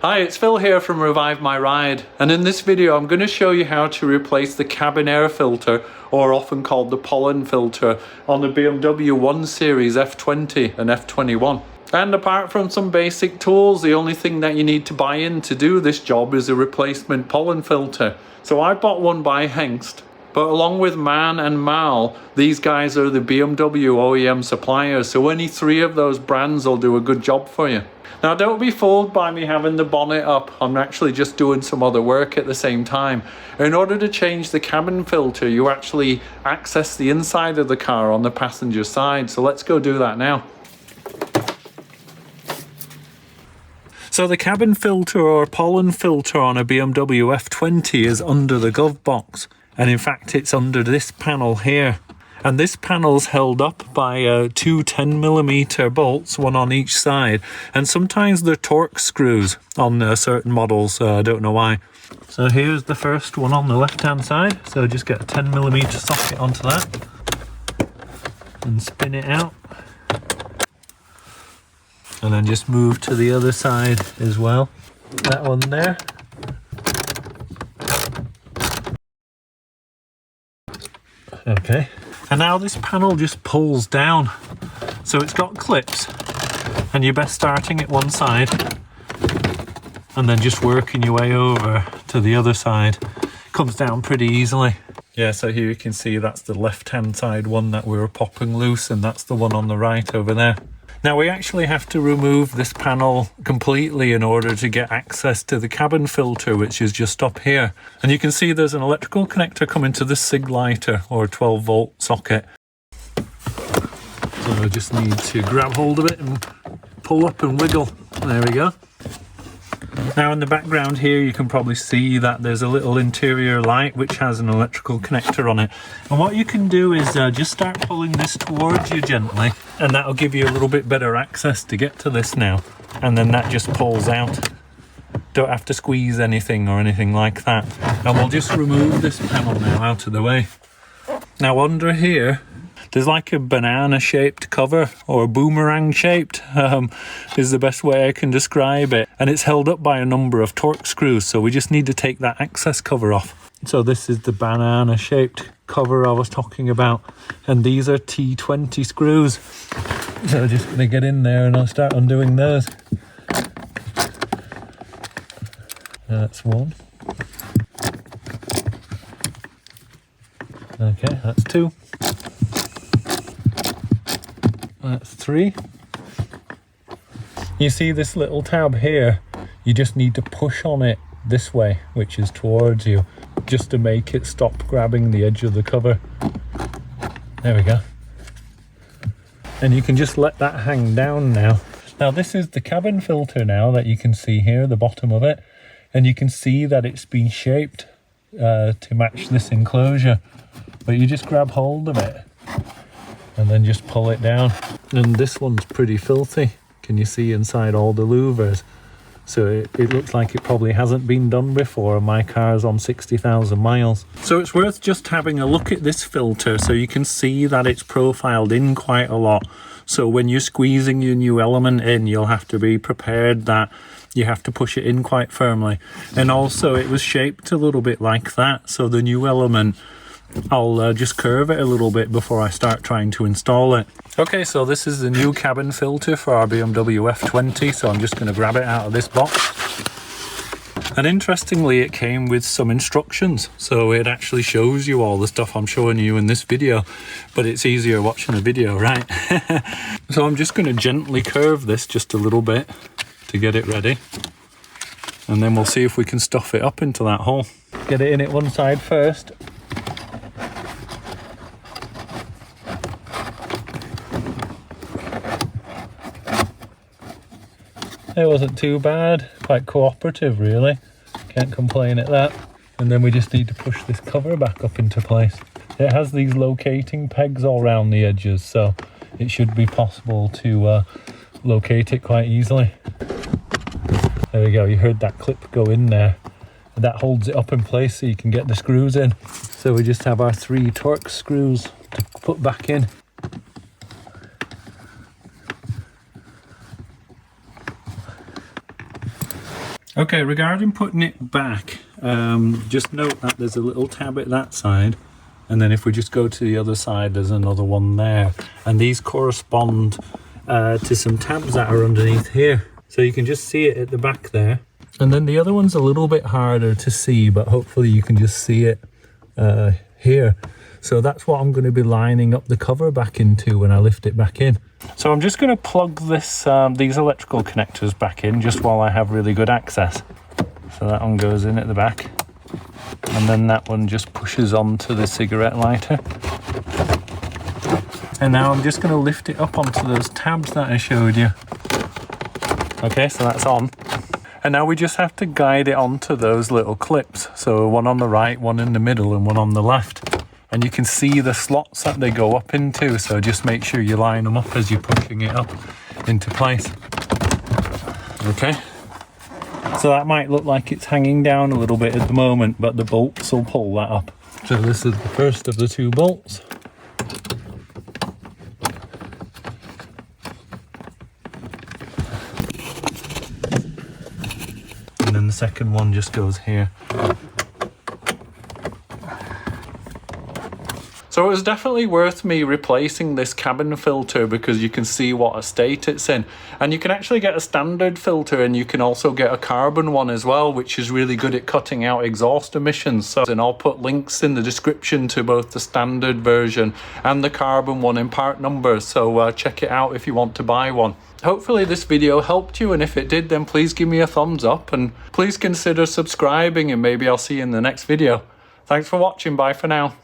Hi, it's Phil here from Revive My Ride, and in this video I'm going to show you how to replace the Cabin Air filter, or often called the Pollen filter, on the BMW 1 Series F20 and F21. And apart from some basic tools, the only thing that you need to buy in to do this job is a replacement pollen filter. So I bought one by Hengst, but along with MAN and MAL, these guys are the BMW OEM suppliers, so any three of those brands will do a good job for you. Now don't be fooled by me having the bonnet up, I'm actually just doing some other work at the same time. In order to change the cabin filter, you actually access the inside of the car on the passenger side, so let's go do that now. So the cabin filter or pollen filter on a BMW F20 is under the glove box, and in fact it's under this panel here. And this panel's held up by two 10mm bolts, one on each side. And sometimes they're Torx screws on certain models, I don't know why. So here's the first one on the left-hand side. So just get a 10mm socket onto that and spin it out. And then just move to the other side as well. That one there. Okay. And now this panel just pulls down, so it's got clips, and you're best starting at one side and then just working your way over to the other side. Comes down pretty easily. Yeah, so here you can see that's the left hand side one that we were popping loose, and that's the one on the right over there. Now we actually have to remove this panel completely in order to get access to the cabin filter, which is just up here. And you can see there's an electrical connector coming to this SIG lighter or 12 volt socket. So I just need to grab hold of it and pull up and wiggle. There we go. Now in the background here you can probably see that there's a little interior light which has an electrical connector on it. And what you can do is just start pulling this towards you gently, and that'll give you a little bit better access to get to this now. And then that just pulls out. Don't have to squeeze anything or anything like that. And we'll just remove this panel now out of the way. Now under here there's like a banana shaped cover, or boomerang shaped is the best way I can describe it, and it's held up by a number of Torx screws, so we just need to take that access cover off. So this is the banana shaped cover I was talking about, and these are T20 screws. So I'm just going to get in there and I'll start undoing those. That's one. Okay, that's two. That's three. You see this little tab here? You just need to push on it this way, which is towards you, just to make it stop grabbing the edge of the cover. There we go. And you can just let that hang down now. Now this is the cabin filter now that you can see here, the bottom of it. And you can see that it's been shaped to match this enclosure. But you just grab hold of it and then just pull it down. And this one's pretty filthy. Can you see inside all the louvers? So it looks like it probably hasn't been done before. My car's on 60,000 miles. So it's worth just having a look at this filter so you can see that it's profiled in quite a lot. So when you're squeezing your new element in, you'll have to be prepared that you have to push it in quite firmly. And also it was shaped a little bit like that, so the new element, I'll just curve it a little bit before I start trying to install it. Okay, so this is the new cabin filter for our BMW F20, so I'm just going to grab it out of this box. And interestingly, it came with some instructions, so it actually shows you all the stuff I'm showing you in this video, but it's easier watching a video, right? So I'm just going to gently curve this just a little bit to get it ready, and then we'll see if we can stuff it up into that hole. Get it in at one side first. It wasn't too bad, quite cooperative really, can't complain at that. And then we just need to push this cover back up into place. It has these locating pegs all around the edges, so it should be possible to locate it quite easily. There we go, you heard that clip go in there. And that holds it up in place so you can get the screws in. So we just have our three Torx screws to put back in. Okay, regarding putting it back, just note that there's a little tab at that side, and then if we just go to the other side, there's another one there, and these correspond to some tabs that are underneath here, so you can just see it at the back there. And then the other one's a little bit harder to see, but hopefully you can just see it here. So that's what I'm going to be lining up the cover back into when I lift it back in. So I'm just going to plug this these electrical connectors back in just while I have really good access. So that one goes in at the back, and then that one just pushes onto the cigarette lighter. And now I'm just going to lift it up onto those tabs that I showed you. Okay, so that's on. And now we just have to guide it onto those little clips. So one on the right, one in the middle, and one on the left. And you can see the slots that they go up into, so just make sure you line them up as you're pushing it up into place. Okay, so that might look like it's hanging down a little bit at the moment, but the bolts will pull that up. So this is the first of the 2 bolts. And then the second one just goes here. So it was definitely worth me replacing this cabin filter because you can see what a state it's in. And you can actually get a standard filter, and you can also get a carbon one as well, which is really good at cutting out exhaust emissions. So, and I'll put links in the description to both the standard version and the carbon one in part numbers. So check it out if you want to buy one. Hopefully this video helped you, and if it did, then please give me a thumbs up and please consider subscribing, and maybe I'll see you in the next video. Thanks for watching. Bye for now.